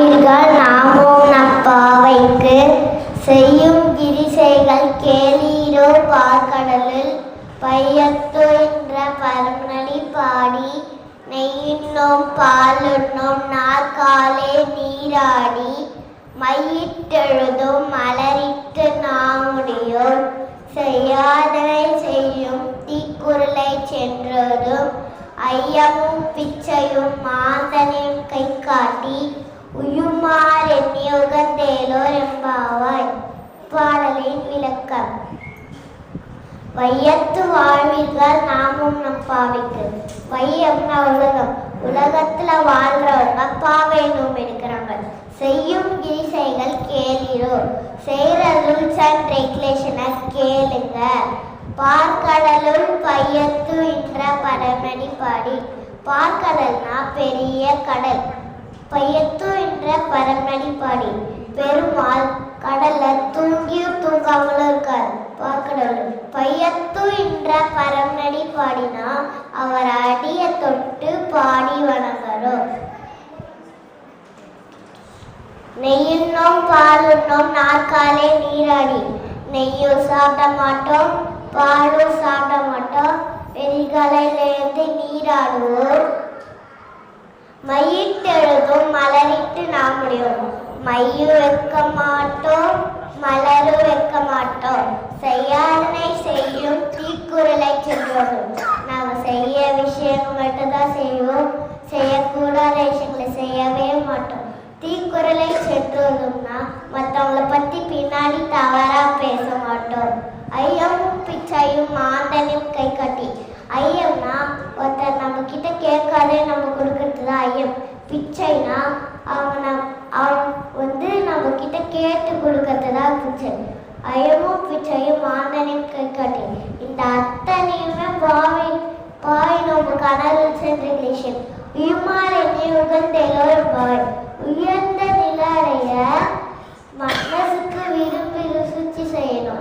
வாழ்வீர்கள் நாமும் நப்பாவைக்கு செய்யும் கிரிசைகள் கேளீரோ பார்க்கடலில் பையத்து என்ற பரமநடி பாடி நெய்யுண்ணோம் பாலுண்ணோம் நாற்காலே நீராடி மையிட்டெழுதும் மலரிட்டு நாமுடியோர் செய்யாதனை செய்யும் தீக்குறளை சென்றதும் ஐயமும் பிச்சையும் மாந்தனின் கை காட்டி உயுமார் எண்ணி உகந்தேலோர் எம்பாவாய். பாடலின் விளக்கம். வையத்து வாழ்வீர்கள் நாமும் நப்பாவைக்கு. வையம்னா உலகம். உலகத்துல வாழ்றவங்க பாவைனும் இருக்கிறாங்க. செய்யும் கிரிசைகள் கேளீரோ. செய்யற ரூல்ஸ் அண்ட் ரெகுலேஷனை கேளுங்க. பார்க்கடலுள் பையத்து என்ற பரமடி பாடி. பார்க்கடல்னா பெரிய கடல். பையத்து என்ற பரமடி பாடி. பெருமாள் கடல்ல தூங்கியும் தூங்காமலும் இருக்கார். பார்க்கடல் பையத்து என்ற பரமடி பாடினா அவர் அடிய தொட்டு பாடி வணங்குறோம். நெய்யுண்ணோம் பாலுண்ணோம் நாற்காலே நீராடி. நெய்யும் சாப்பிட மாட்டோம், பாலும் சாப்பிட மாட்டோம், வெறிகளையிலிருந்து நீராடுவோம். மையிட்டெழுதும் மலரிட்டு நாமுடியோம். மையும் வைக்க மாட்டோம், மலரும் வைக்க மாட்டோம். செய்யாதனை செய்யும் தீக்குறளை சென்றோம். நாங்கள் செய்ய விஷயங்கள் மட்டும்தான் செய்வோம், செய்யக்கூடாத விஷயங்களை செய்யவே மாட்டோம். தீக்குறளை சென்றோம்னா மற்றவங்களை பற்றி பின்னாடி தவறா பேச மாட்டோம். ஐயமும் பிச்சையும் மாந்தனையும் கை கட்டி. ஐயம்னா ஒருத்தர் நம்ம கிட்ட கேட்காதே நம்ம கொடுக்கறது தான் ஐயம். பிச்சைனா அவங்க நம்ம கிட்ட கேட்டு கொடுக்கறது தான் பிச்சை. ஐயமும் பிச்சையும் மாந்தனையும் கை காட்டி. இந்த அத்தனையுமே பாய் நமக்கான ரூல்ஸ் அண்ட் ரெகுலேஷன். உயுமார் என்னை உகந்தேலோர் பாய். உயர்ந்த நிலை அடைய மனசுக்கு விரும்பி ருசிச்சு செய்யணும்.